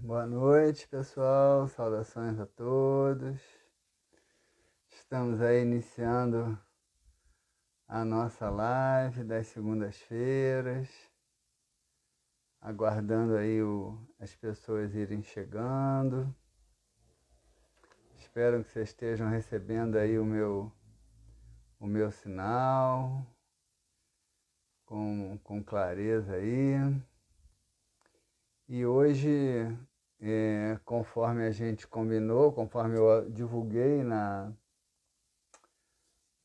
Boa noite, pessoal. Saudações a todos. Estamos aí iniciando a nossa live das segundas-feiras, aguardando aí as pessoas irem chegando. Espero que vocês estejam recebendo aí o meu sinal com clareza aí. E hoje, conforme a gente combinou, conforme eu divulguei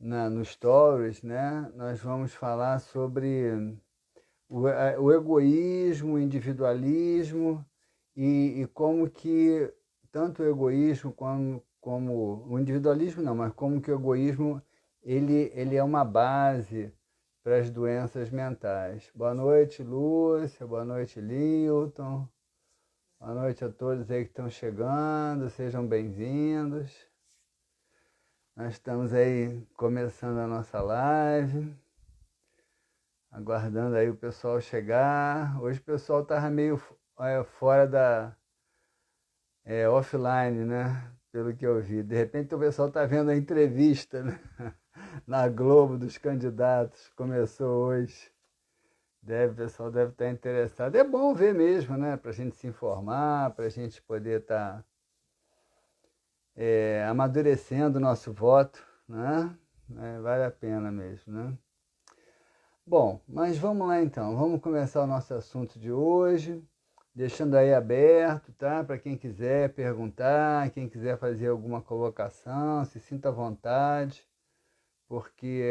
no Stories, né? Nós vamos falar sobre o egoísmo, o individualismo e como que tanto o egoísmo como o individualismo não, mas como que o egoísmo ele é uma base para as doenças mentais. Boa noite, Lúcia, boa noite, Lilton, boa noite a todos aí que estão chegando, sejam bem-vindos. Nós estamos aí começando a nossa live, aguardando aí o pessoal chegar. Hoje o pessoal estava meio fora offline, né? Pelo que eu vi. De repente o pessoal está vendo a entrevista, né? Na Globo dos candidatos. Começou hoje. O pessoal deve estar interessado. É bom ver mesmo, né? Para a gente se informar, para a gente poder estar amadurecendo o nosso voto, né? Vale a pena mesmo, né? Bom, mas vamos lá então, vamos começar o nosso assunto de hoje, deixando aí aberto, tá? Para quem quiser perguntar, quem quiser fazer alguma colocação, se sinta à vontade, porque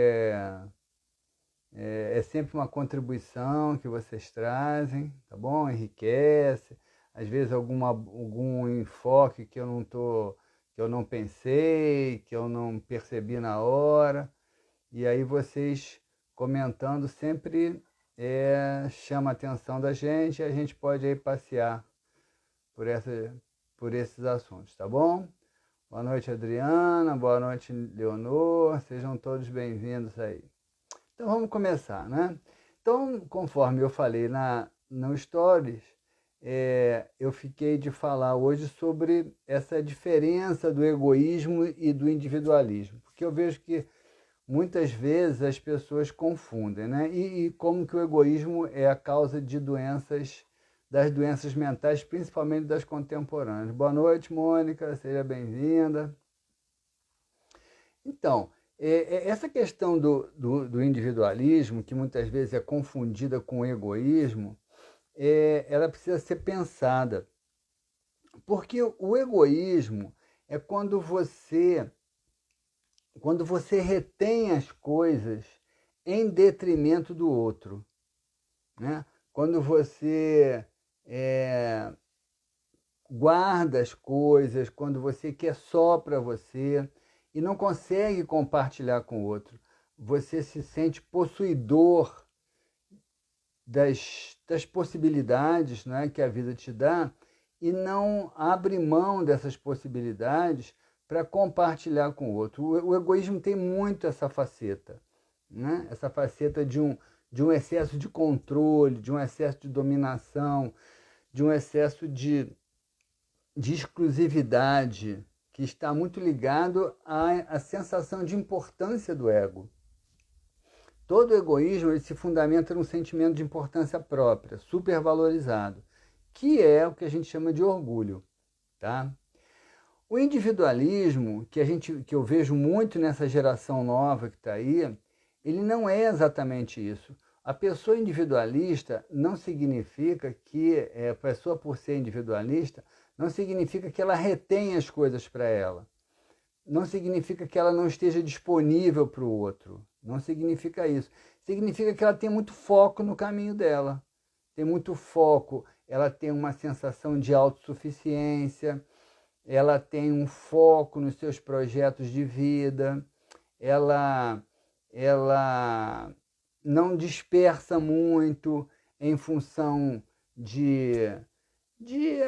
é sempre uma contribuição que vocês trazem, tá bom? Enriquece, às vezes algum enfoque que eu não pensei, que eu não percebi na hora, e aí vocês comentando sempre chama a atenção da gente e a gente pode aí passear por, por esses assuntos, tá bom? Boa noite, Adriana, boa noite, Leonor, sejam todos bem-vindos aí. Então vamos começar, né? Então, conforme eu falei no Stories, eu fiquei de falar hoje sobre essa diferença do egoísmo e do individualismo, porque eu vejo que muitas vezes as pessoas confundem, né? E como que o egoísmo é a causa de das doenças mentais, principalmente das contemporâneas. Boa noite, Mônica, seja bem-vinda. Então, essa questão do individualismo, que muitas vezes é confundida com o egoísmo, ela precisa ser pensada. Porque o egoísmo é quando você retém as coisas em detrimento do outro, né? Quando você guarda as coisas, quando você quer só para você e não consegue compartilhar com o outro, você se sente possuidor das possibilidades, né, que a vida te dá e não abre mão dessas possibilidades para compartilhar com o outro. O egoísmo tem muito essa faceta, né? Essa faceta de um excesso de controle, de um excesso de dominação, de um excesso de exclusividade, que está muito ligado à sensação de importância do ego. Todo egoísmo ele se fundamenta num sentimento de importância própria, supervalorizado, que é o que a gente chama de orgulho, tá? O individualismo, que eu vejo muito nessa geração nova que está aí, ele não é exatamente isso. A pessoa individualista não significa que, a pessoa por ser individualista, não significa que ela retém as coisas para ela. Não significa que ela não esteja disponível para o outro. Não significa isso. Significa que ela tem muito foco no caminho dela. Tem muito foco, ela tem uma sensação de autossuficiência, ela tem um foco nos seus projetos de vida, ela não dispersa muito em função de, de,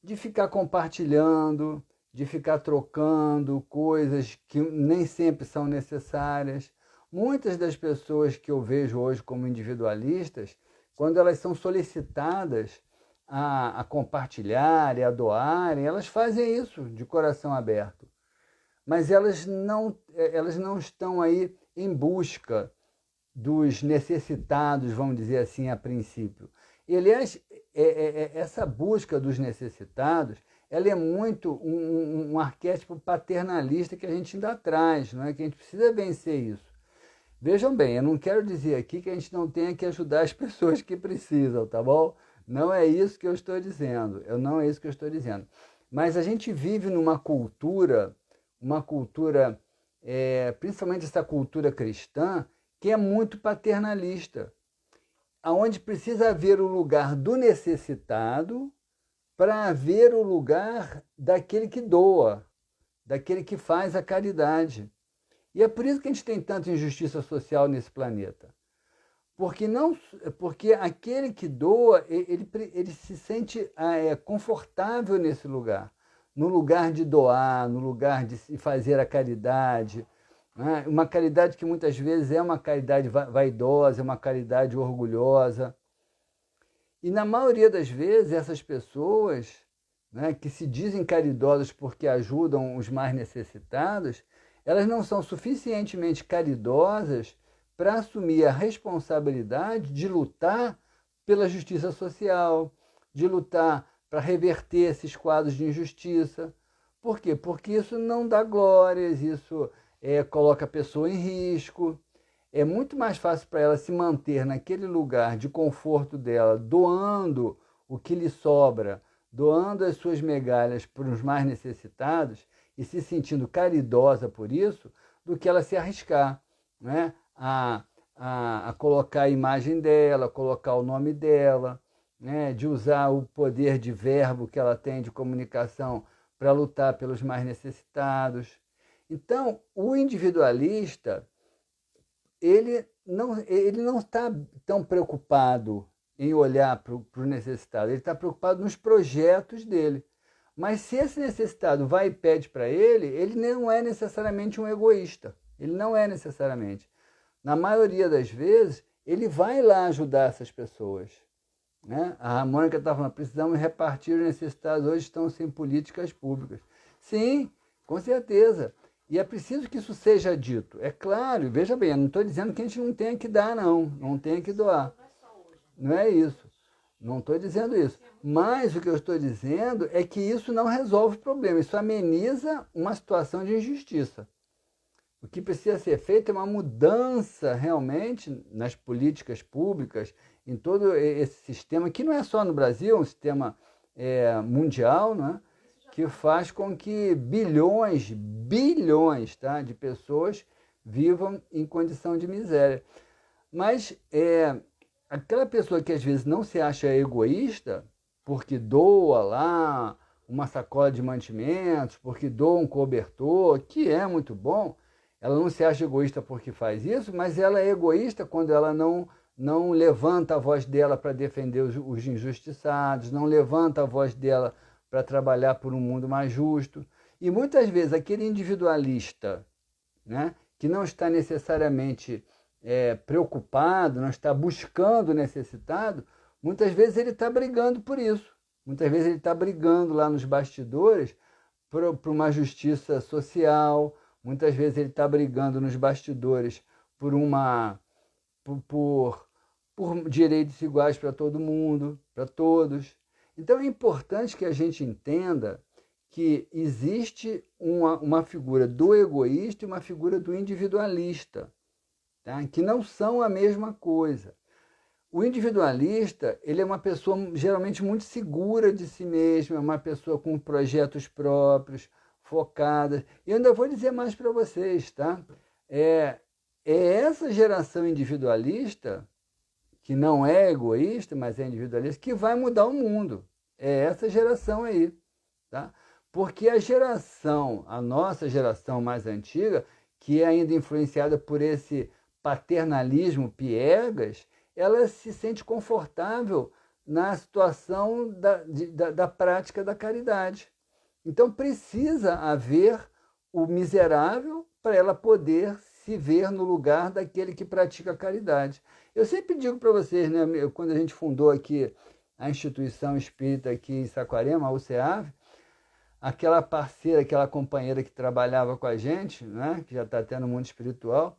de ficar compartilhando, de ficar trocando coisas que nem sempre são necessárias. Muitas das pessoas que eu vejo hoje como individualistas, quando elas são solicitadas a compartilharem, a doarem, elas fazem isso de coração aberto. Mas elas não estão aí em busca dos necessitados, vamos dizer assim, a princípio. E, aliás, essa busca dos necessitados, ela é muito um arquétipo paternalista que a gente ainda traz, não é? Que a gente precisa vencer isso. Vejam bem, eu não quero dizer aqui que a gente não tenha que ajudar as pessoas que precisam, tá bom? Não é isso que eu estou dizendo, não é isso que eu estou dizendo. Mas a gente vive numa cultura, principalmente essa cultura cristã, que é muito paternalista, aonde precisa haver o lugar do necessitado para haver o lugar daquele que doa, daquele que faz a caridade. E é por isso que a gente tem tanta injustiça social nesse planeta. Porque aquele que doa, ele se sente confortável nesse lugar. No lugar de doar, no lugar de fazer a caridade. Né? Uma caridade que muitas vezes é uma caridade vaidosa, é uma caridade orgulhosa. E na maioria das vezes, essas pessoas, né, que se dizem caridosas porque ajudam os mais necessitados, elas não são suficientemente caridosas para assumir a responsabilidade de lutar pela justiça social, de lutar para reverter esses quadros de injustiça. Por quê? Porque isso não dá glórias, isso coloca a pessoa em risco. É muito mais fácil para ela se manter naquele lugar de conforto dela, doando o que lhe sobra, doando as suas migalhas para os mais necessitados e se sentindo caridosa por isso, do que ela se arriscar, né? a colocar a imagem dela, colocar o nome dela, né? De usar o poder de verbo que ela tem de comunicação para lutar pelos mais necessitados. Então, o individualista, ele não está tão preocupado em olhar para o necessitado, ele está preocupado nos projetos dele. Mas se esse necessitado vai e pede para ele não é necessariamente um egoísta. Ele não é necessariamente. Na maioria das vezes, ele vai lá ajudar essas pessoas. Né? A Mônica estava falando, precisamos repartir os necessitados, hoje estão sem políticas públicas. Sim, com certeza. E é preciso que isso seja dito. É claro, veja bem, eu não estou dizendo que a gente não tenha que dar, não tenha que doar. Não é isso. Não estou dizendo isso. Mas o que eu estou dizendo é que isso não resolve o problema, isso ameniza uma situação de injustiça. O que precisa ser feito é uma mudança realmente nas políticas públicas, em todo esse sistema, que não é só no Brasil, é um sistema mundial, né, que faz com que bilhões, tá, de pessoas vivam em condição de miséria. Mas aquela pessoa que às vezes não se acha egoísta, porque doa lá uma sacola de mantimentos, porque doa um cobertor, que é muito bom, ela não se acha egoísta porque faz isso, mas ela é egoísta quando ela não levanta a voz dela para defender os injustiçados, não levanta a voz dela para trabalhar por um mundo mais justo. E muitas vezes aquele individualista, né, que não está necessariamente preocupado, não está buscando o necessitado, muitas vezes ele está brigando por isso. Muitas vezes ele está brigando lá nos bastidores por uma justiça social, muitas vezes ele está brigando nos bastidores por direitos iguais para todo mundo, para todos. Então é importante que a gente entenda que existe uma figura do egoísta e uma figura do individualista, tá? Que não são a mesma coisa. O individualista, ele é uma pessoa geralmente muito segura de si mesmo, é uma pessoa com projetos próprios, focada. E eu ainda vou dizer mais para vocês, tá? É essa geração individualista, que não é egoísta, mas é individualista, que vai mudar o mundo. É essa geração aí, tá? Porque a nossa geração mais antiga, que é ainda influenciada por esse paternalismo piegas, ela se sente confortável na situação da prática da caridade. Então precisa haver o miserável para ela poder se ver no lugar daquele que pratica a caridade. Eu sempre digo para vocês, né, quando a gente fundou aqui a instituição espírita aqui em Saquarema, a UCEAV, aquela parceira, aquela companheira que trabalhava com a gente, né, que já está até no mundo espiritual,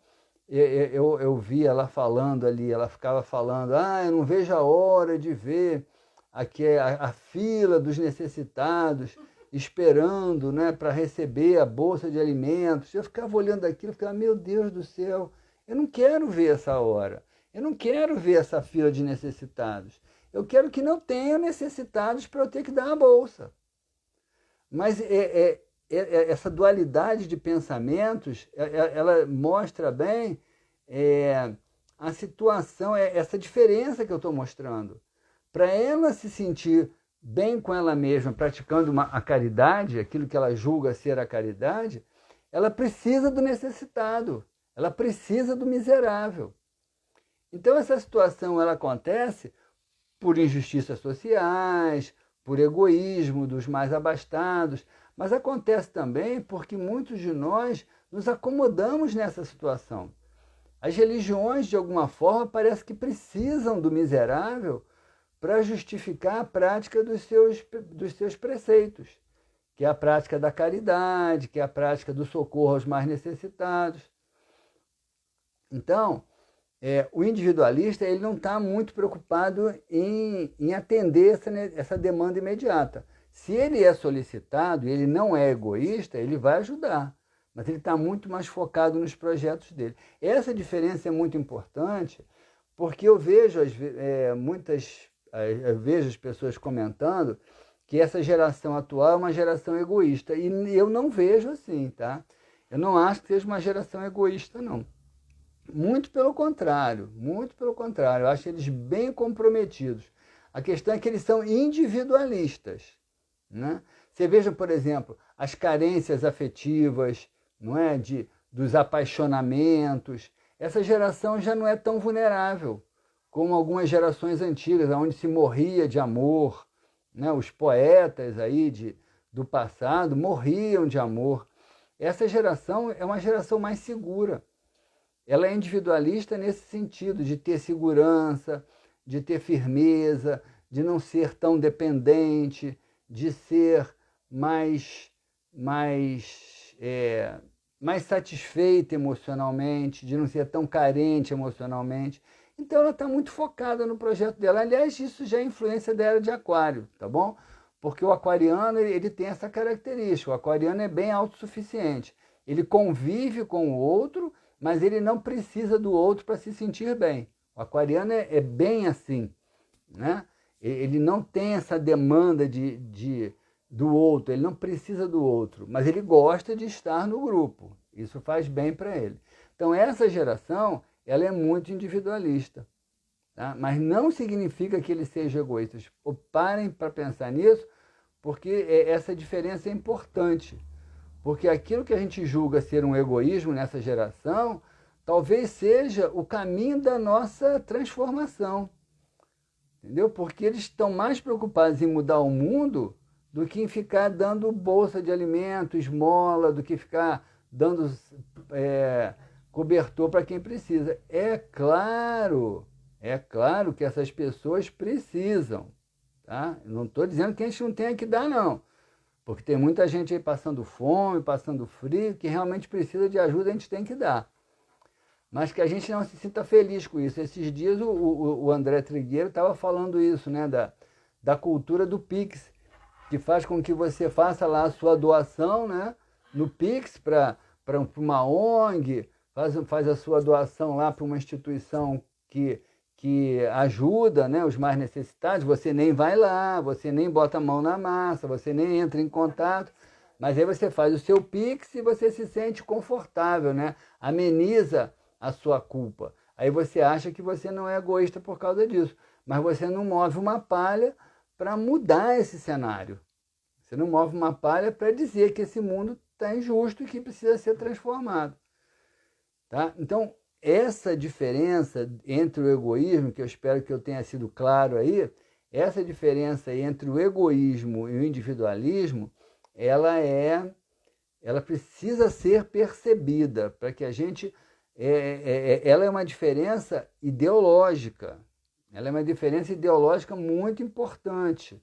eu vi ela falando ali, ela ficava falando, eu não vejo a hora de ver aqui a fila dos necessitados, esperando, né, para receber a bolsa de alimentos. Eu ficava olhando aquilo, ficava, meu Deus do céu, eu não quero ver essa hora, eu não quero ver essa fila de necessitados, eu quero que não tenha necessitados para eu ter que dar a bolsa. Mas essa dualidade de pensamentos, ela mostra bem a situação, essa diferença que eu estou mostrando. Para ela se sentir bem com ela mesma, praticando a caridade, aquilo que ela julga ser a caridade, ela precisa do necessitado, ela precisa do miserável. Então essa situação ela acontece por injustiças sociais, por egoísmo dos mais abastados, mas acontece também porque muitos de nós nos acomodamos nessa situação. As religiões, de alguma forma, parece que precisam do miserável para justificar a prática dos seus preceitos, que é a prática da caridade, que é a prática do socorro aos mais necessitados. Então, o individualista ele não está muito preocupado em atender essa demanda imediata. Se ele é solicitado e ele não é egoísta, ele vai ajudar, mas ele está muito mais focado nos projetos dele. Essa diferença é muito importante, porque eu vejo eu vejo as pessoas comentando que essa geração atual é uma geração egoísta, e eu não vejo assim, tá? Eu não acho que seja uma geração egoísta, não. Muito pelo contrário, eu acho eles bem comprometidos. A questão é que eles são individualistas, né? Você veja, por exemplo, as carências afetivas, não é? Dos apaixonamentos. Essa geração já não é tão vulnerável como algumas gerações antigas, onde se morria de amor, né? Os poetas aí do passado morriam de amor. Essa geração é uma geração mais segura. Ela é individualista nesse sentido, de ter segurança, de ter firmeza, de não ser tão dependente, de ser mais satisfeita emocionalmente, de não ser tão carente emocionalmente. Então ela está muito focada no projeto dela. Aliás, isso já é influência da era de Aquário, tá bom? Porque o aquariano ele tem essa característica. O aquariano é bem autossuficiente. Ele convive com o outro, mas ele não precisa do outro para se sentir bem. O aquariano é bem assim, né? Ele não tem essa demanda do outro, ele não precisa do outro, mas ele gosta de estar no grupo. Isso faz bem para ele. Então essa geração, ela é muito individualista, tá? Mas não significa que eles sejam egoístas. Parem para pensar nisso, porque essa diferença é importante. Porque aquilo que a gente julga ser um egoísmo nessa geração, talvez seja o caminho da nossa transformação. Entendeu? Porque eles estão mais preocupados em mudar o mundo do que em ficar dando bolsa de alimento, esmola, do que ficar dando cobertor para quem precisa. É claro que essas pessoas precisam. Tá? Eu não estou dizendo que a gente não tenha que dar, não. Porque tem muita gente aí passando fome, passando frio, que realmente precisa de ajuda, a gente tem que dar. Mas que a gente não se sinta feliz com isso. Esses dias o André Trigueiro estava falando isso, né? Da cultura do Pix, que faz com que você faça lá a sua doação, né? No Pix para uma ONG, faz a sua doação lá para uma instituição que ajuda, né, os mais necessitados. Você nem vai lá, você nem bota a mão na massa, você nem entra em contato, mas aí você faz o seu Pix e você se sente confortável, né? Ameniza a sua culpa. Aí você acha que você não é egoísta por causa disso, mas você não move uma palha para mudar esse cenário. Você não move uma palha para dizer que esse mundo está injusto e que precisa ser transformado. Tá? Então, essa diferença entre o egoísmo, que eu espero que eu tenha sido claro aí, essa diferença entre o egoísmo e o individualismo, ela precisa ser percebida para que a gente... ela é uma diferença ideológica, Ela é uma diferença ideológica muito importante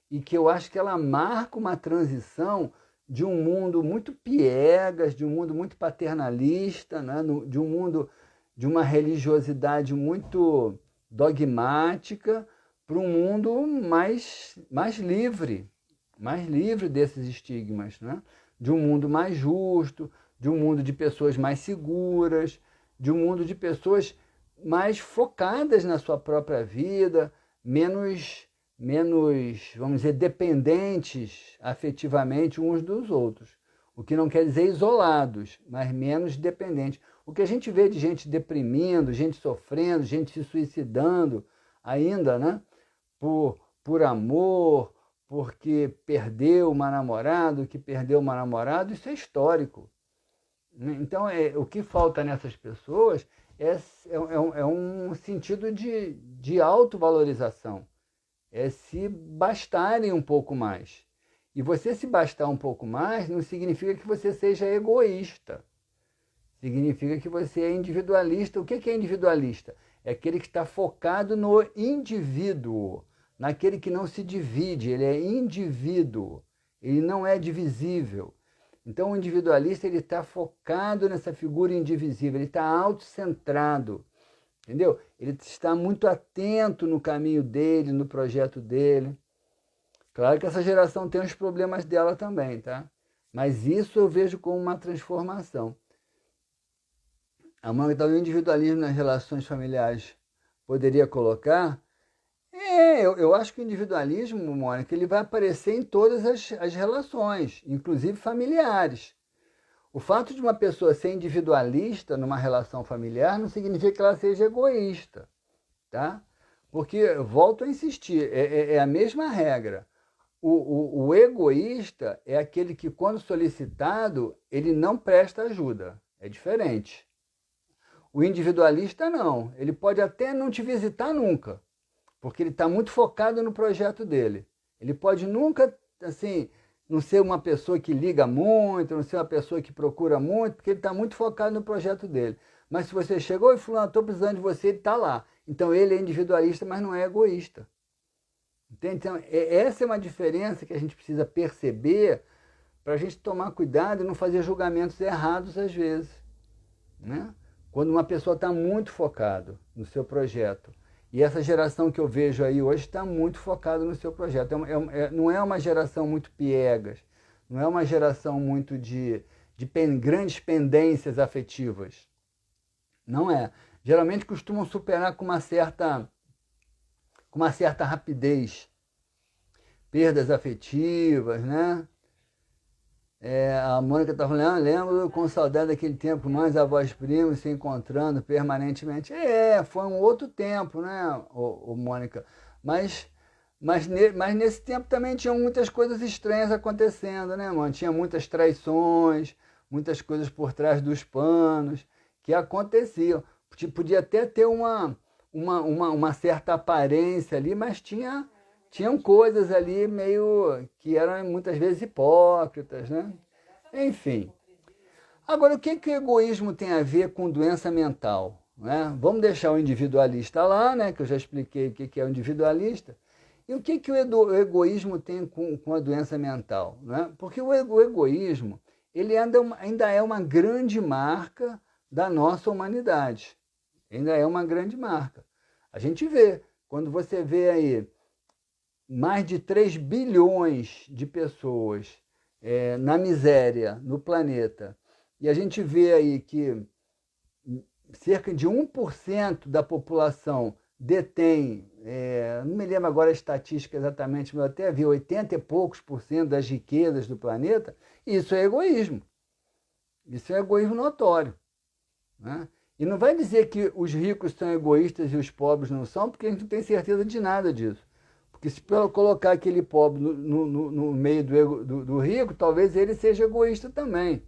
e que eu acho que ela marca uma transição de um mundo muito piegas, de um mundo muito paternalista, né? De um mundo de uma religiosidade muito dogmática para um mundo mais livre desses estigmas, né? De um mundo mais justo, de um mundo de pessoas mais seguras, de um mundo de pessoas mais focadas na sua própria vida, menos, vamos dizer, dependentes afetivamente uns dos outros. O que não quer dizer isolados, mas menos dependentes. O que a gente vê de gente deprimindo, gente sofrendo, gente se suicidando ainda, né? Por amor, porque perdeu uma namorada, que perdeu uma namorada, isso é histórico. Então, o que falta nessas pessoas é um sentido de autovalorização, é se bastarem um pouco mais. E você se bastar um pouco mais não significa que você seja egoísta, significa que você é individualista. O que é individualista? É aquele que está focado no indivíduo, naquele que não se divide, ele é indivíduo, ele não é divisível. Então o individualista ele está focado nessa figura indivisível, ele está autocentrado, entendeu? Ele está muito atento no caminho dele, no projeto dele. Claro que essa geração tem os problemas dela também, tá? Mas isso eu vejo como uma transformação. A mãe do individualismo nas relações familiares poderia colocar. Eu acho que o individualismo, Mônica, ele vai aparecer em todas as relações, inclusive familiares. O fato de uma pessoa ser individualista numa relação familiar não significa que ela seja egoísta, tá? Porque, volto a insistir, é a mesma regra. O egoísta é aquele que, quando solicitado, ele não presta ajuda. É diferente. O individualista não. Ele pode até não te visitar nunca, porque ele está muito focado no projeto dele. Ele pode nunca, assim, não ser uma pessoa que liga muito, não ser uma pessoa que procura muito, porque ele está muito focado no projeto dele. Mas se você chegou e falou, estou precisando de você, ele está lá. Então ele é individualista, mas não é egoísta. Entende? Então, essa é uma diferença que a gente precisa perceber para a gente tomar cuidado e não fazer julgamentos errados às vezes, né? Quando uma pessoa está muito focado no seu projeto. E essa geração que eu vejo aí hoje está muito focada no seu projeto. Não é uma geração muito piegas, não é uma geração muito de grandes pendências afetivas. Não é. Geralmente costumam superar com uma certa rapidez perdas afetivas, né? A Mônica está falando, lembro com saudade daquele tempo, nós, avós primos, se encontrando permanentemente. Foi um outro tempo, né, Mônica? Mas nesse tempo também tinham muitas coisas estranhas acontecendo, né, mano? Tinha muitas traições, muitas coisas por trás dos panos que aconteciam. Podia até ter uma certa aparência ali, mas tinham coisas ali meio que eram muitas vezes hipócritas, né? Enfim. Agora, o que o egoísmo tem a ver com doença mental? Né? Vamos deixar o individualista lá, né? Que eu já expliquei o que é o individualista. E o que o egoísmo tem com a doença mental? Né? Porque o egoísmo ele ainda é uma grande marca da nossa humanidade. Ainda é uma grande marca. A gente vê, quando você vê aí mais de 3 bilhões de pessoas na miséria no planeta, e a gente vê aí que cerca de 1% da população detém, não me lembro agora a estatística exatamente, mas eu até vi 80 e poucos por cento das riquezas do planeta, isso é egoísmo. Isso é egoísmo notório, né? E não vai dizer que os ricos são egoístas e os pobres não são, porque a gente não tem certeza de nada disso. Porque se colocar aquele pobre no meio do rico, talvez ele seja egoísta também.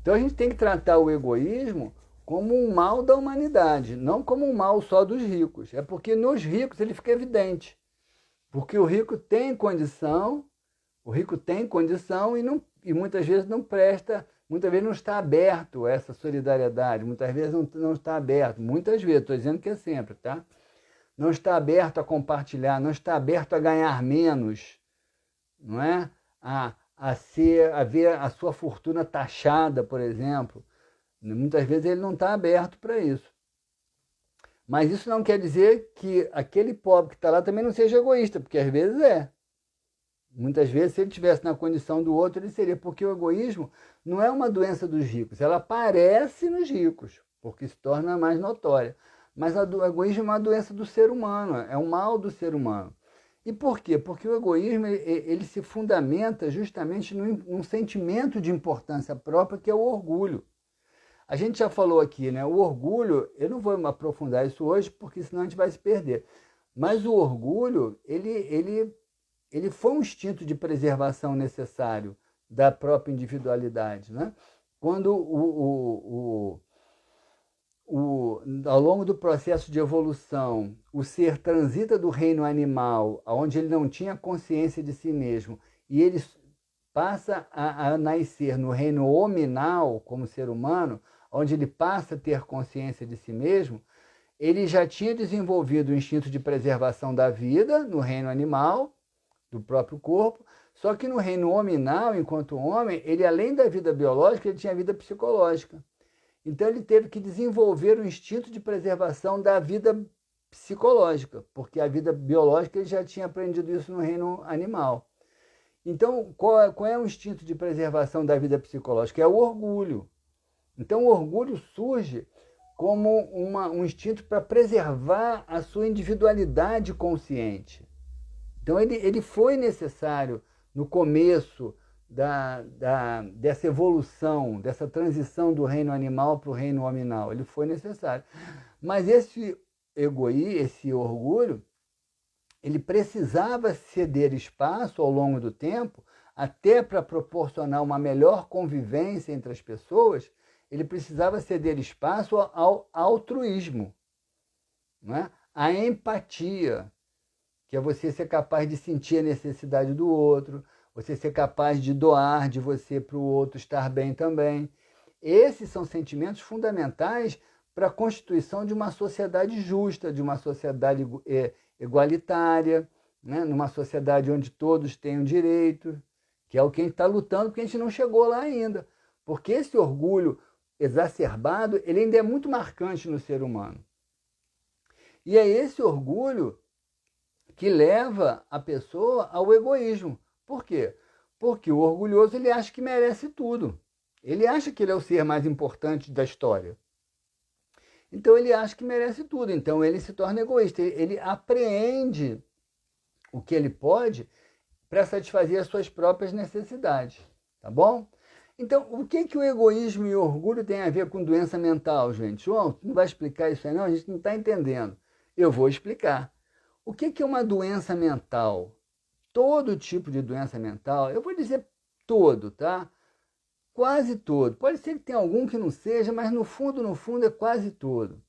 Então a gente tem que tratar o egoísmo como um mal da humanidade, não como um mal só dos ricos. É porque nos ricos ele fica evidente. Porque o rico tem condição e muitas vezes não presta, muitas vezes não está aberto a essa solidariedade, muitas vezes não está aberto, muitas vezes, estou dizendo que é sempre, tá? não está aberto a compartilhar, não está aberto a ganhar menos, não é? A ver a sua fortuna taxada, por exemplo. Muitas vezes ele não está aberto para isso. Mas isso não quer dizer que aquele pobre que está lá também não seja egoísta, porque às vezes é. Muitas vezes, se ele estivesse na condição do outro, ele seria, porque o egoísmo não é uma doença dos ricos, ela aparece nos ricos, porque se torna mais notória. Mas o egoísmo é uma doença do ser humano, é um mal do ser humano. E por quê? Porque o egoísmo ele se fundamenta justamente num sentimento de importância própria, que é o orgulho. A gente já falou aqui, né? O orgulho, eu não vou aprofundar isso hoje, porque senão a gente vai se perder. Mas o orgulho, ele foi um instinto de preservação necessário da própria individualidade, né? Quando ao longo do processo de evolução, o ser transita do reino animal, onde ele não tinha consciência de si mesmo, e ele passa a nascer no reino hominal, como ser humano, onde ele passa a ter consciência de si mesmo, ele já tinha desenvolvido o instinto de preservação da vida no reino animal, do próprio corpo, só que no reino hominal, enquanto homem, ele além da vida biológica, ele tinha vida psicológica. Então ele teve que desenvolver o instinto de preservação da vida psicológica, porque a vida biológica ele já tinha aprendido isso no reino animal. Então, qual é o instinto de preservação da vida psicológica? É o orgulho. Então, o orgulho surge como um instinto para preservar a sua individualidade consciente. Então, ele foi necessário no começo dessa evolução, dessa transição do reino animal para o reino hominal. Ele foi necessário. Mas esse esse orgulho, ele precisava ceder espaço ao longo do tempo, até para proporcionar uma melhor convivência entre as pessoas, ele precisava ceder espaço ao altruísmo, não é? À empatia, que é você ser capaz de sentir a necessidade do outro, você ser capaz de doar de você para o outro estar bem também. Esses são sentimentos fundamentais para a constituição de uma sociedade justa, de uma sociedade igualitária, né? Numa sociedade onde todos tenham direito, que é o que a gente está lutando, porque a gente não chegou lá ainda. Porque esse orgulho exacerbado, ele ainda é muito marcante no ser humano. E é esse orgulho que leva a pessoa ao egoísmo. Por quê? Porque o orgulhoso ele acha que merece tudo. Ele acha que ele é o ser mais importante da história. Então ele acha que merece tudo. Então ele se torna egoísta. Ele apreende o que ele pode para satisfazer as suas próprias necessidades. Tá bom? Então, o que o egoísmo e o orgulho têm a ver com doença mental, gente? João, não vai explicar isso aí não? A gente não está entendendo. Eu vou explicar. O que é uma doença mental? Todo tipo de doença mental, eu vou dizer todo, tá? Quase todo. Pode ser que tenha algum que não seja, mas no fundo é quase todo.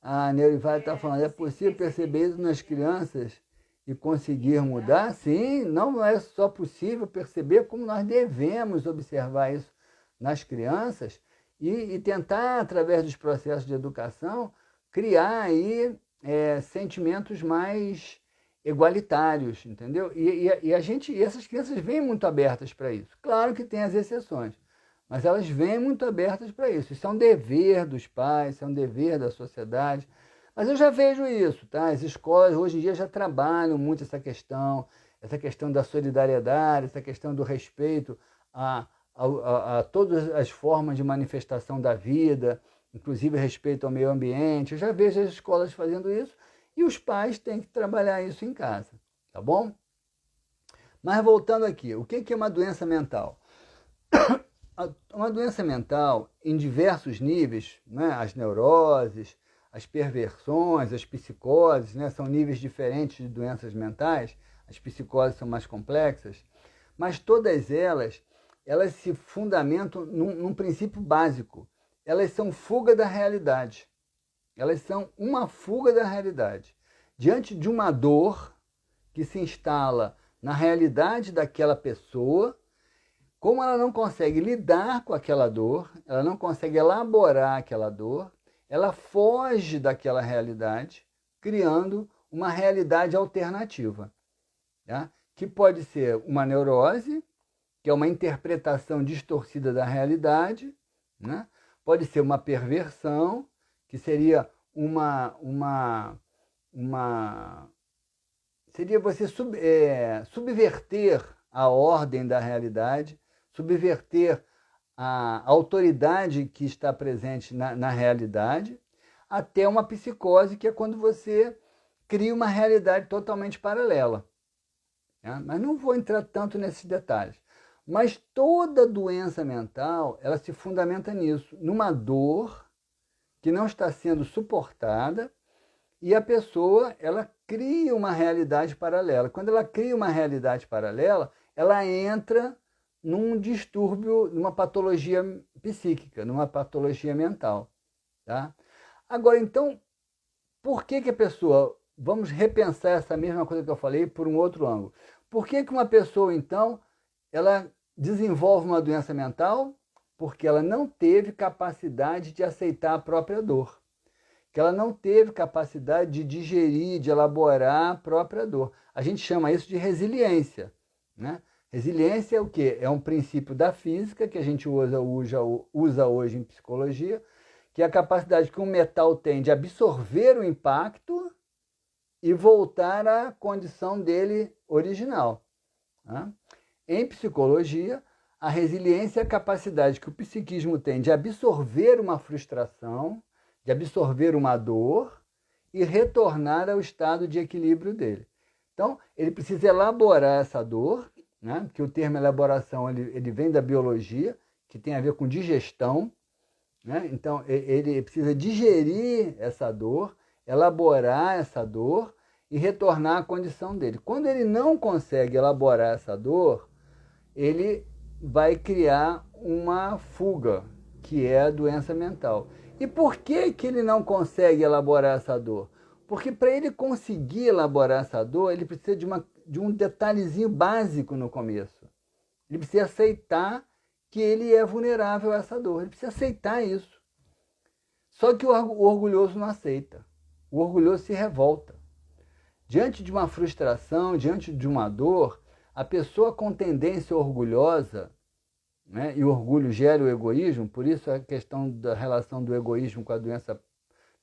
A Neurival está falando, é possível perceber isso nas crianças e conseguir mudar? Sim, não é só possível perceber, como nós devemos observar isso nas crianças e tentar, através dos processos de educação, criar aí sentimentos mais igualitários, entendeu? E essas crianças vêm muito abertas para isso. Claro que tem as exceções, mas elas vêm muito abertas para isso. Isso é um dever dos pais, isso é um dever da sociedade. Mas eu já vejo isso, tá? As escolas hoje em dia já trabalham muito essa questão da solidariedade, essa questão do respeito a todas as formas de manifestação da vida, inclusive respeito ao meio ambiente. Eu já vejo as escolas fazendo isso e os pais têm que trabalhar isso em casa, tá bom? Mas voltando aqui, o que é uma doença mental? Uma doença mental, em diversos níveis, né? As neuroses, as perversões, as psicoses, né? São níveis diferentes de doenças mentais, as psicoses são mais complexas, mas todas elas se fundamentam num princípio básico. Elas são fuga da realidade. Elas são uma fuga da realidade. Diante de uma dor que se instala na realidade daquela pessoa, como ela não consegue lidar com aquela dor, ela não consegue elaborar aquela dor, ela foge daquela realidade, criando uma realidade alternativa, tá? Que pode ser uma neurose, que é uma interpretação distorcida da realidade, né? Pode ser uma perversão, que seria seria você subverter a ordem da realidade, subverter a autoridade que está presente na realidade, até uma psicose, que é quando você cria uma realidade totalmente paralela. Né? Mas não vou entrar tanto nesses detalhes. Mas toda doença mental, ela se fundamenta nisso, numa dor que não está sendo suportada, e a pessoa, ela cria uma realidade paralela. Quando ela cria uma realidade paralela, ela entra num distúrbio, numa patologia psíquica, numa patologia mental. Tá? Agora, então, por que a pessoa... Vamos repensar essa mesma coisa que eu falei por um outro ângulo. Por que uma pessoa, então, ela desenvolve uma doença mental? Porque ela não teve capacidade de aceitar a própria dor. Que ela não teve capacidade de digerir, de elaborar a própria dor. A gente chama isso de resiliência, né? Resiliência é o quê? É um princípio da física que a gente usa hoje em psicologia, que é a capacidade que um metal tem de absorver o impacto e voltar à condição dele original. Né? Em psicologia, a resiliência é a capacidade que o psiquismo tem de absorver uma frustração, de absorver uma dor e retornar ao estado de equilíbrio dele. Então, ele precisa elaborar essa dor, né? Porque o termo elaboração ele vem da biologia, que tem a ver com digestão. Né? Então, ele precisa digerir essa dor, elaborar essa dor e retornar à condição dele. Quando ele não consegue elaborar essa dor, ele vai criar uma fuga, que é a doença mental. E por que ele não consegue elaborar essa dor? Porque para ele conseguir elaborar essa dor, ele precisa de um detalhezinho básico no começo. Ele precisa aceitar que ele é vulnerável a essa dor. Ele precisa aceitar isso. Só que o orgulhoso não aceita. O orgulhoso se revolta. Diante de uma frustração, diante de uma dor, a pessoa com tendência orgulhosa, né, e o orgulho gera o egoísmo, por isso a questão da relação do egoísmo com a doença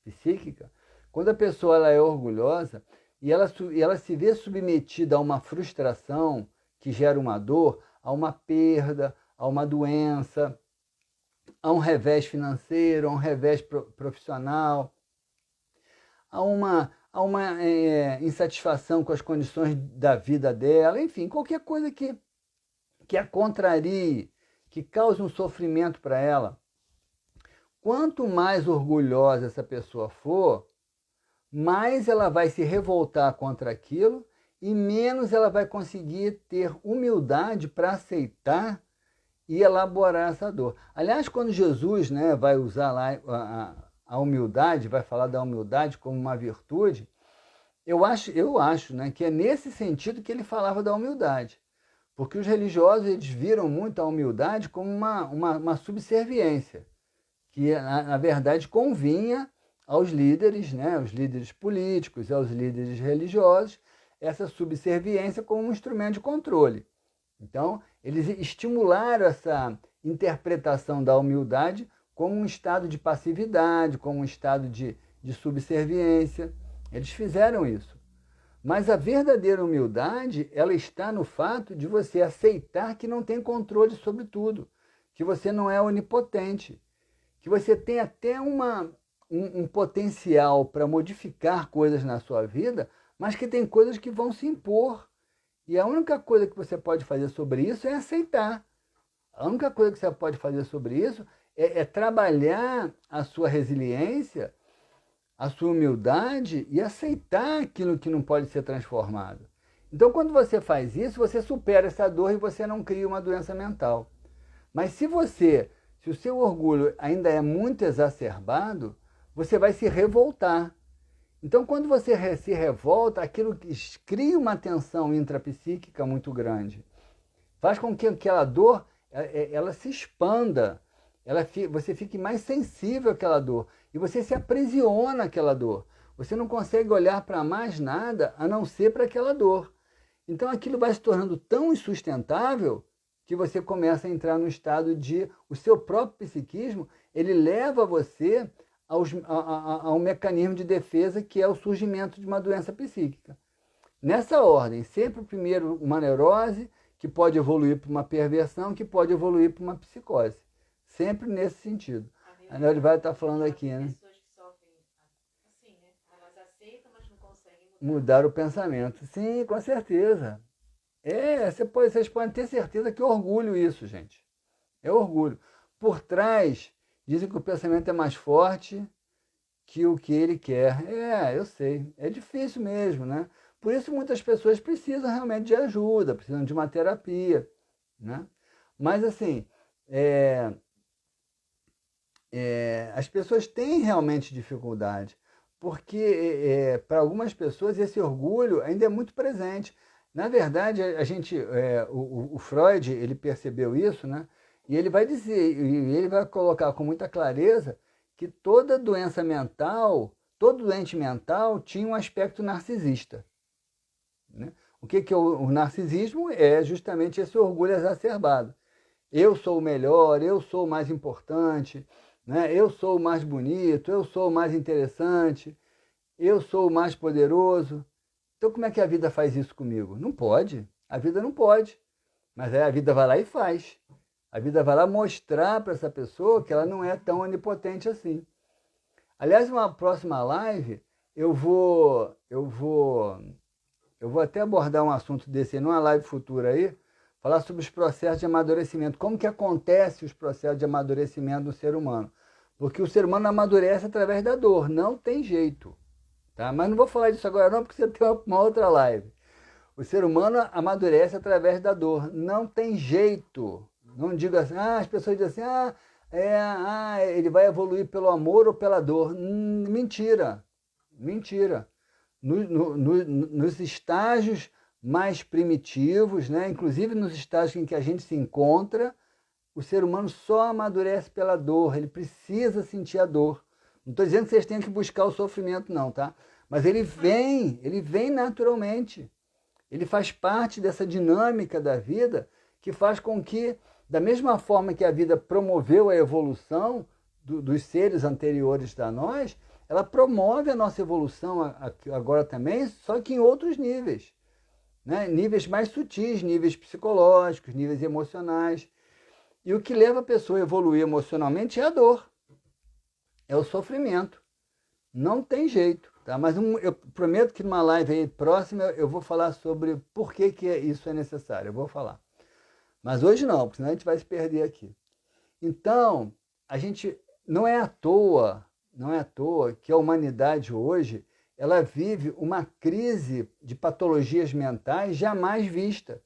psíquica, quando a pessoa ela é orgulhosa e ela se vê submetida a uma frustração que gera uma dor, a uma perda, a uma doença, a um revés financeiro, a um revés profissional, a uma insatisfação com as condições da vida dela, enfim, qualquer coisa que a contrarie, que cause um sofrimento para ela. Quanto mais orgulhosa essa pessoa for, mais ela vai se revoltar contra aquilo e menos ela vai conseguir ter humildade para aceitar e elaborar essa dor. Aliás, quando Jesus, né, vai usar lá a humildade, vai falar da humildade como uma virtude, eu acho, né, que é nesse sentido que ele falava da humildade. Porque os religiosos eles viram muito a humildade como uma subserviência, que na verdade convinha aos líderes, né, aos líderes políticos, aos líderes religiosos, essa subserviência como um instrumento de controle. Então, eles estimularam essa interpretação da humildade como um estado de passividade, como um estado de subserviência. Eles fizeram isso. Mas a verdadeira humildade, ela está no fato de você aceitar que não tem controle sobre tudo, que você não é onipotente, que você tem até um potencial para modificar coisas na sua vida, mas que tem coisas que vão se impor. E a única coisa que você pode fazer sobre isso é aceitar. A única coisa que você pode fazer sobre isso é trabalhar a sua resiliência, a sua humildade e aceitar aquilo que não pode ser transformado. Então, quando você faz isso, você supera essa dor e você não cria uma doença mental. Mas se o seu orgulho ainda é muito exacerbado, você vai se revoltar. Então, quando você se revolta, aquilo cria uma tensão intrapsíquica muito grande. Faz com que aquela dor ela se expanda, você fique mais sensível àquela dor e você se aprisiona àquela dor. Você não consegue olhar para mais nada a não ser para aquela dor. Então aquilo vai se tornando tão insustentável que você começa a entrar no estado de... O seu próprio psiquismo, ele leva você ao mecanismo de defesa que é o surgimento de uma doença psíquica. Nessa ordem, sempre primeiro uma neurose, que pode evoluir para uma perversão, que pode evoluir para uma psicose. Sempre nesse sentido. A Neurival está falando aqui, né? Pessoas que sofrem assim, né? Elas aceitam, mas não conseguem Mudar o pensamento. Sim, com certeza. Vocês podem ter certeza que é orgulho isso, gente. É orgulho. Por trás, dizem que o pensamento é mais forte que o que ele quer. Eu sei. É difícil mesmo, né? Por isso muitas pessoas precisam realmente de ajuda, precisam de uma terapia, né? Mas assim, as pessoas têm realmente dificuldade, porque para algumas pessoas esse orgulho ainda é muito presente. Na verdade, o Freud, ele percebeu isso, né? E ele vai dizer, e ele vai colocar com muita clareza que toda doença mental, todo doente mental tinha um aspecto narcisista, né? O que é o narcisismo? É justamente esse orgulho exacerbado. Eu sou o melhor, eu sou o mais importante, né? Eu sou o mais bonito, eu sou o mais interessante, eu sou o mais poderoso. Então como é que a vida faz isso comigo? Não pode, a vida não pode. Mas aí a vida vai lá e faz. A vida vai lá mostrar para essa pessoa que ela não é tão onipotente assim. Aliás, uma próxima live, eu vou até abordar um assunto desse aí, numa live futura aí, falar sobre os processos de amadurecimento, como que acontece os processos de amadurecimento do ser humano. Porque o ser humano amadurece através da dor, não tem jeito. Tá? Mas não vou falar disso agora não, porque você tem uma outra live. O ser humano amadurece através da dor, não tem jeito. Não diga assim, as pessoas dizem assim, ele vai evoluir pelo amor ou pela dor. Mentira, mentira. Nos estágios mais primitivos, né? Inclusive nos estágios em que a gente se encontra, o ser humano só amadurece pela dor, ele precisa sentir a dor. Não estou dizendo que vocês tenham que buscar o sofrimento, não, tá? Mas ele vem naturalmente. Ele faz parte dessa dinâmica da vida que faz com que, da mesma forma que a vida promoveu a evolução dos seres anteriores a nós, ela promove a nossa evolução agora também, só que em outros níveis, né? Níveis mais sutis, níveis psicológicos, níveis emocionais. E o que leva a pessoa a evoluir emocionalmente é a dor, é o sofrimento. Não tem jeito, tá? Mas eu prometo que numa live aí próxima eu vou falar sobre por que isso é necessário, eu vou falar. Mas hoje não, porque senão a gente vai se perder aqui. Então, a gente não é à toa que a humanidade hoje ela vive uma crise de patologias mentais jamais vista.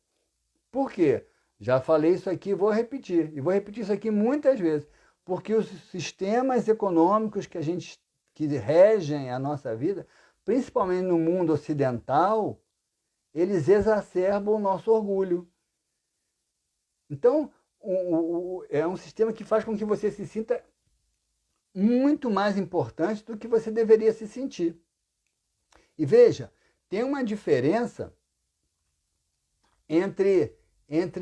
Por quê? Já falei isso aqui, vou repetir. E vou repetir isso aqui muitas vezes. Porque os sistemas econômicos que regem a nossa vida, principalmente no mundo ocidental, eles exacerbam o nosso orgulho. Então, é um sistema que faz com que você se sinta muito mais importante do que você deveria se sentir. E veja, tem uma diferença entre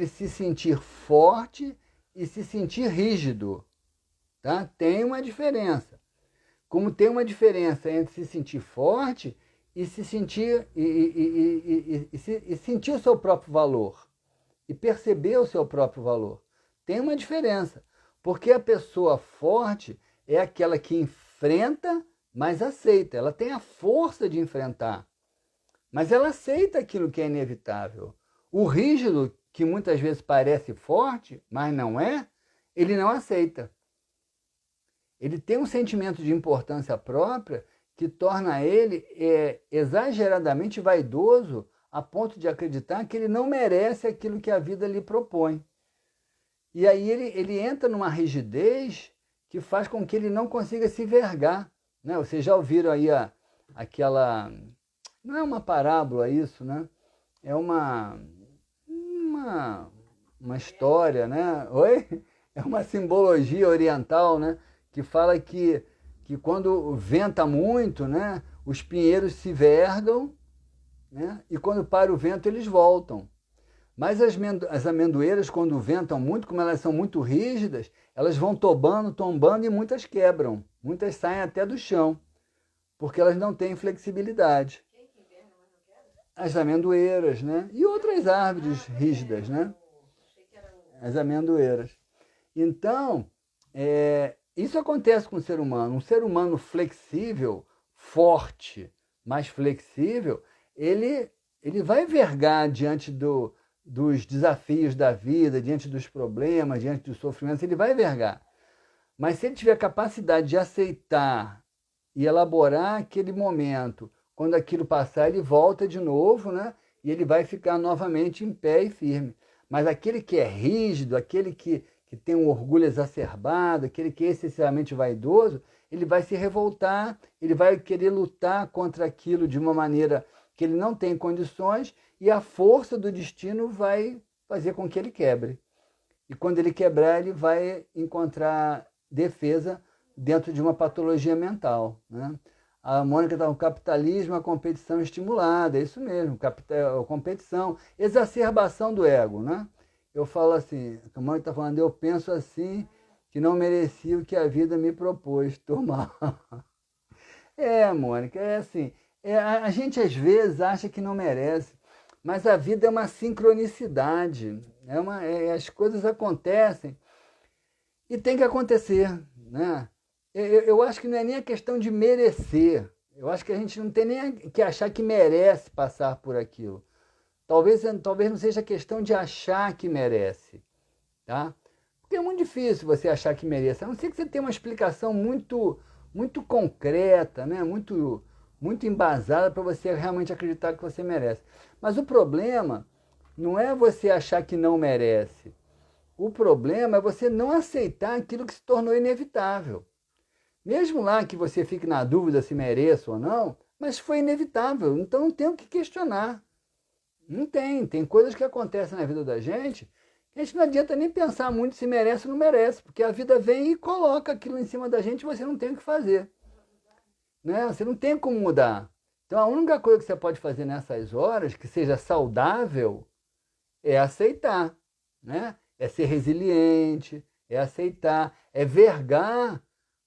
se sentir forte e se sentir rígido. Tá? Tem uma diferença. Como tem uma diferença entre se sentir forte e se sentir e sentir o seu próprio valor e perceber o seu próprio valor. Tem uma diferença, porque a pessoa forte é aquela que enfrenta, mas aceita. Ela tem a força de enfrentar, mas ela aceita aquilo que é inevitável. O rígido, que muitas vezes parece forte, mas não é, ele não aceita. Ele tem um sentimento de importância própria que torna ele exageradamente vaidoso a ponto de acreditar que ele não merece aquilo que a vida lhe propõe. E aí ele entra numa rigidez que faz com que ele não consiga se vergar. Né? Vocês já ouviram aí aquela... Não é uma parábola isso, né? É uma história, né? Oi? É uma simbologia oriental, né? Que fala que quando venta muito, né? os pinheiros se vergam, né? E quando para o vento eles voltam. Mas as amendoeiras, quando ventam muito, como elas são muito rígidas, elas vão tombando e muitas quebram. Muitas saem até do chão, porque elas não têm flexibilidade. Quem que inverna, mas não quebra? As amendoeiras, né? E outras árvores rígidas, né? Achei que era o... As amendoeiras. Então, isso acontece com o ser humano. Um ser humano flexível, forte, mais flexível, ele vai vergar diante dos desafios da vida, diante dos problemas, diante dos sofrimentos, ele vai vergar. Mas se ele tiver capacidade de aceitar e elaborar aquele momento, quando aquilo passar, ele volta de novo, né? E ele vai ficar novamente em pé e firme. Mas aquele que é rígido, aquele que tem um orgulho exacerbado, aquele que é excessivamente vaidoso, ele vai se revoltar, ele vai querer lutar contra aquilo de uma maneira que ele não tem condições, e a força do destino vai fazer com que ele quebre. E quando ele quebrar, ele vai encontrar defesa dentro de uma patologia mental, né? A Mônica está no capitalismo, a competição estimulada, é isso mesmo, competição, exacerbação do ego, né? Eu falo assim, a Mônica está falando, eu penso assim, que não merecia o que a vida me propôs, turma. Mônica, é assim, a gente às vezes acha que não merece, mas a vida é uma sincronicidade, as coisas acontecem e tem que acontecer, né? Eu acho que não é nem a questão de merecer, eu acho que a gente não tem nem que achar que merece passar por aquilo. Talvez não seja questão de achar que merece, tá? Porque é muito difícil você achar que merece, a não ser que você tenha uma explicação muito, muito concreta, né? muito embasada para você realmente acreditar que você merece. Mas o problema não é você achar que não merece. O problema é você não aceitar aquilo que se tornou inevitável. Mesmo lá que você fique na dúvida se merece ou não, mas foi inevitável, então não tem o que questionar. Não tem. Tem coisas que acontecem na vida da gente que a gente não adianta nem pensar muito se merece ou não merece, porque a vida vem e coloca aquilo em cima da gente e você não tem o que fazer. Né? Você não tem como mudar. Então a única coisa que você pode fazer nessas horas, que seja saudável, é aceitar. Né? É ser resiliente, é aceitar, é vergar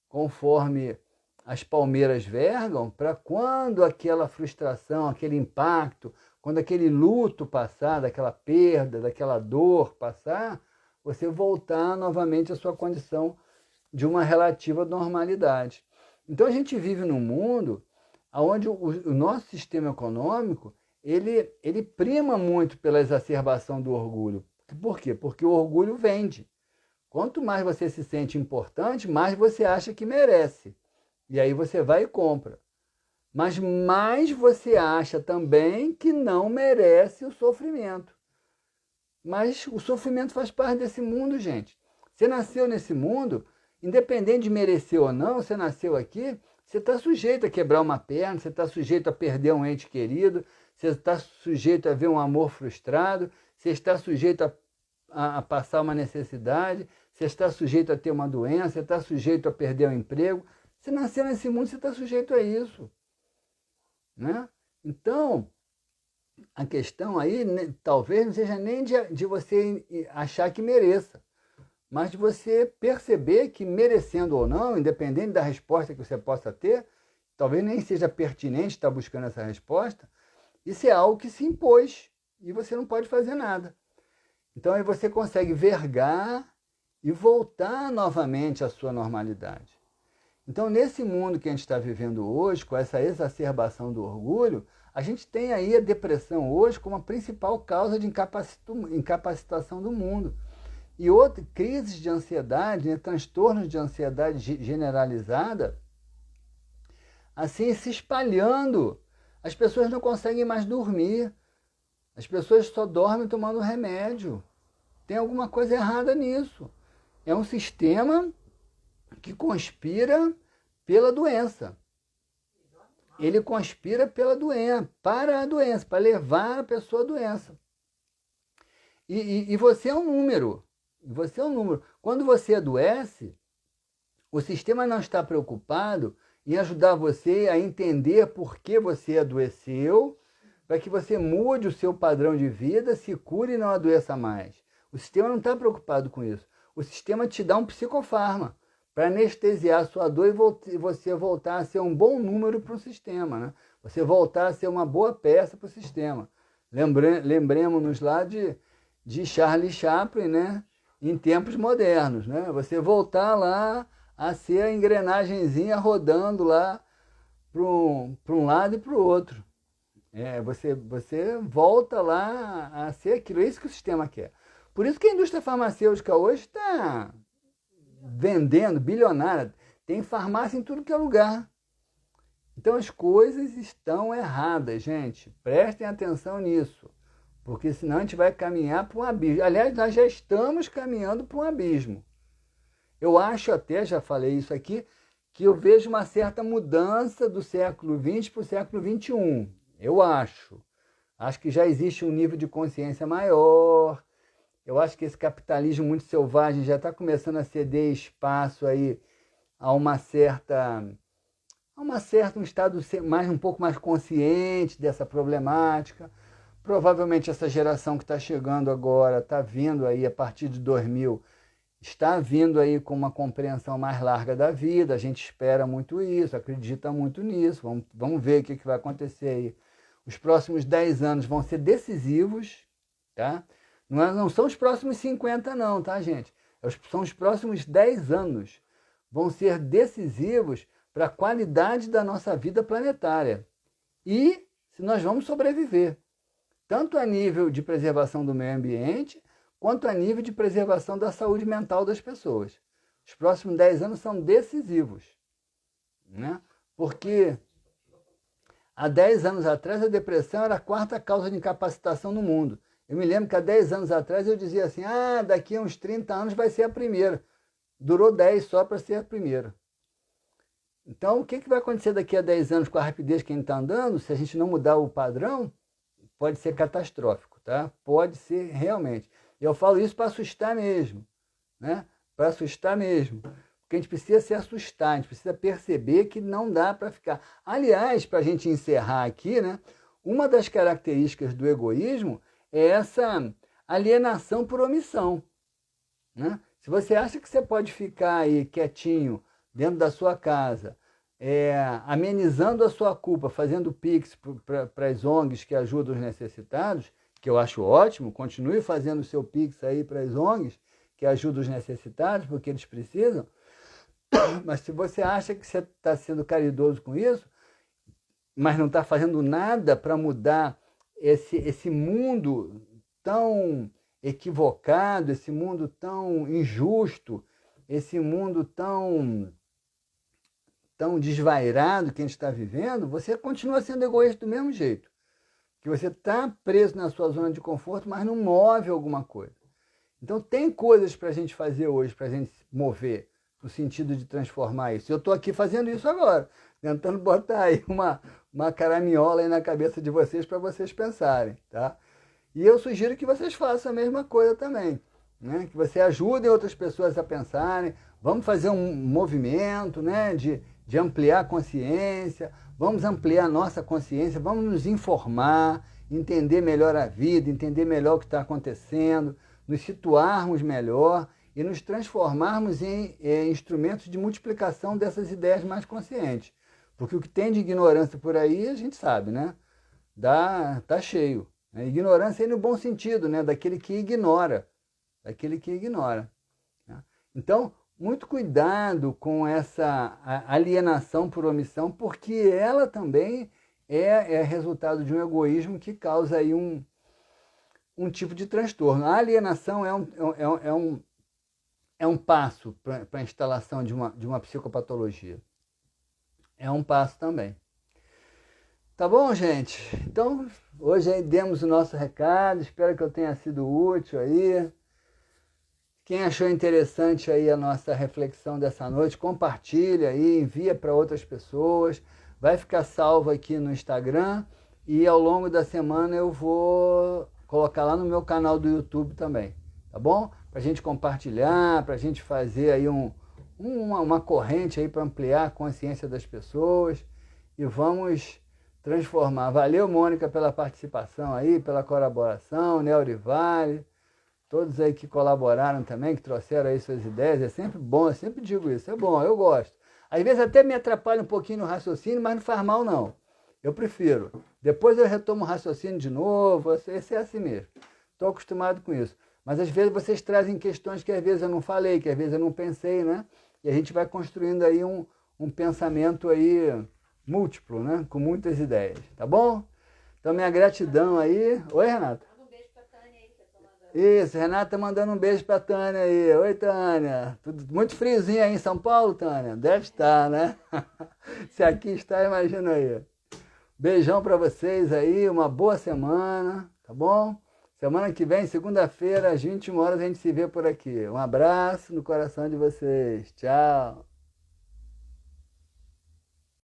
conforme as palmeiras vergam, para quando aquela frustração, aquele impacto, quando aquele luto passar, daquela perda, daquela dor passar, você voltar novamente à sua condição de uma relativa normalidade. Então a gente vive num mundo onde o nosso sistema econômico ele prima muito pela exacerbação do orgulho. Por quê? Porque o orgulho vende. Quanto mais você se sente importante, mais você acha que merece. E aí você vai e compra. Mas mais você acha também que não merece o sofrimento. Mas o sofrimento faz parte desse mundo, gente. Você nasceu nesse mundo, independente de merecer ou não, você nasceu aqui, você está sujeito a quebrar uma perna, você está sujeito a perder um ente querido, você está sujeito a ver um amor frustrado, você está sujeito a passar uma necessidade, você está sujeito a ter uma doença, você está sujeito a perder o emprego. Você nasceu nesse mundo, você está sujeito a isso. Né? Então, a questão aí talvez não seja nem de você achar que mereça, mas de você perceber que merecendo ou não, independente da resposta que você possa ter, talvez nem seja pertinente estar buscando essa resposta, isso é algo que se impôs e você não pode fazer nada. Então aí você consegue vergar e voltar novamente à sua normalidade. Então nesse mundo que a gente está vivendo hoje, com essa exacerbação do orgulho, a gente tem aí a depressão hoje como a principal causa de incapacitação do mundo. E outra, crises de ansiedade, né, transtornos de ansiedade generalizada, assim se espalhando. As pessoas não conseguem mais dormir. As pessoas só dormem tomando remédio. Tem alguma coisa errada nisso. É um sistema que conspira pela doença. Ele conspira pela doença, para a doença, para levar a pessoa à doença. E você é um número. Você é um número. Quando você adoece, o sistema não está preocupado em ajudar você a entender por que você adoeceu, para que você mude o seu padrão de vida, se cure e não adoeça mais. O sistema não está preocupado com isso. O sistema te dá um psicofármaco para anestesiar a sua dor e você voltar a ser um bom número para o sistema, né? Você voltar a ser uma boa peça para o sistema. Lembremos-nos lá de Charlie Chaplin, né? Em tempos modernos, né? Você voltar lá a ser a engrenagenzinha rodando lá para um lado e para o outro. Você volta lá a ser aquilo. É isso que o sistema quer. Por isso que a indústria farmacêutica hoje está vendendo, bilionária. Tem farmácia em tudo que é lugar. Então as coisas estão erradas, gente. Prestem atenção nisso. Porque senão a gente vai caminhar para um abismo. Aliás, nós já estamos caminhando para um abismo. Eu acho até, já falei isso aqui, que eu vejo uma certa mudança do século XX para o século XXI. Eu acho. Acho que já existe um nível de consciência maior. Eu acho que esse capitalismo muito selvagem já está começando a ceder espaço aí a um estado um pouco mais consciente dessa problemática. Provavelmente essa geração que está chegando agora, está vindo aí a partir de 2000, está vindo aí com uma compreensão mais larga da vida. A gente espera muito isso, acredita muito nisso. Vamos ver o que vai acontecer aí. Os próximos 10 anos vão ser decisivos, tá? Não são os próximos 50 não, tá, gente? São os próximos 10 anos. Vão ser decisivos para a qualidade da nossa vida planetária. E se nós vamos sobreviver. Tanto a nível de preservação do meio ambiente, quanto a nível de preservação da saúde mental das pessoas. Os próximos 10 anos são decisivos, né? Porque há 10 anos atrás a depressão era a quarta causa de incapacitação no mundo. Eu me lembro que há 10 anos atrás eu dizia assim, daqui a uns 30 anos vai ser a primeira. Durou 10 só para ser a primeira. Então, o que vai acontecer daqui a 10 anos com a rapidez que a gente está andando, se a gente não mudar o padrão, pode ser catastrófico, tá? Pode ser realmente. E eu falo isso para assustar mesmo, né? Para assustar mesmo. Porque a gente precisa se assustar, a gente precisa perceber que não dá para ficar. Aliás, para a gente encerrar aqui, né? Uma das características do egoísmo é essa alienação por omissão, né? Se você acha que você pode ficar aí quietinho dentro da sua casa, amenizando a sua culpa, fazendo pix para as ONGs que ajudam os necessitados, que eu acho ótimo, continue fazendo o seu pix aí para as ONGs que ajudam os necessitados, porque eles precisam, mas se você acha que você está sendo caridoso com isso, mas não está fazendo nada para mudar esse mundo tão equivocado, esse mundo tão injusto, esse mundo tão desvairado que a gente está vivendo, você continua sendo egoísta do mesmo jeito. Que você está preso na sua zona de conforto, mas não move alguma coisa. Então tem coisas para a gente fazer hoje, para a gente se mover, no sentido de transformar isso. Eu estou aqui fazendo isso agora, tentando botar aí uma caraminhola aí na cabeça de vocês para vocês pensarem, tá? E eu sugiro que vocês façam a mesma coisa também, né? Que você ajudem outras pessoas a pensarem. Vamos fazer um movimento, né? de ampliar a consciência, vamos ampliar a nossa consciência, vamos nos informar, entender melhor a vida, entender melhor o que está acontecendo, nos situarmos melhor e nos transformarmos em instrumentos de multiplicação dessas ideias mais conscientes. Porque o que tem de ignorância por aí, a gente sabe, né? Tá cheio. Ignorância aí no bom sentido, né? Daquele que ignora. Né? Então, muito cuidado com essa alienação por omissão, porque ela também é resultado de um egoísmo que causa aí um tipo de transtorno. A alienação é um passo para a instalação de uma psicopatologia. É um passo também. Tá bom, gente? Então, hoje aí demos o nosso recado, espero que eu tenha sido útil aí. Quem achou interessante aí a nossa reflexão dessa noite, compartilha aí, envia para outras pessoas. Vai ficar salvo aqui no Instagram e ao longo da semana eu vou colocar lá no meu canal do YouTube também, tá bom? Para a gente compartilhar, para a gente fazer aí uma corrente aí para ampliar a consciência das pessoas e vamos transformar. Valeu, Mônica, pela participação aí, pela colaboração, Neurivale, todos aí que colaboraram também, que trouxeram aí suas ideias. É sempre bom, eu sempre digo isso, é bom, eu gosto. Às vezes até me atrapalha um pouquinho no raciocínio, mas não faz mal não. Eu prefiro. Depois eu retomo o raciocínio de novo, esse é assim mesmo. Estou acostumado com isso. Mas às vezes vocês trazem questões que às vezes eu não falei, que às vezes eu não pensei, né? E a gente vai construindo aí um pensamento aí múltiplo, né? Com muitas ideias, tá bom? Então minha gratidão aí. Oi, Renata. Manda um beijo pra Tânia aí, que eu tô mandando. Isso, Renata mandando um beijo pra Tânia aí. Oi, Tânia. Tudo muito friozinho aí em São Paulo, Tânia? Deve estar, né? Se aqui está, imagina aí. Beijão para vocês aí, uma boa semana, tá bom? Semana que vem, segunda-feira, às 21 horas, a gente se vê por aqui. Um abraço no coração de vocês. Tchau.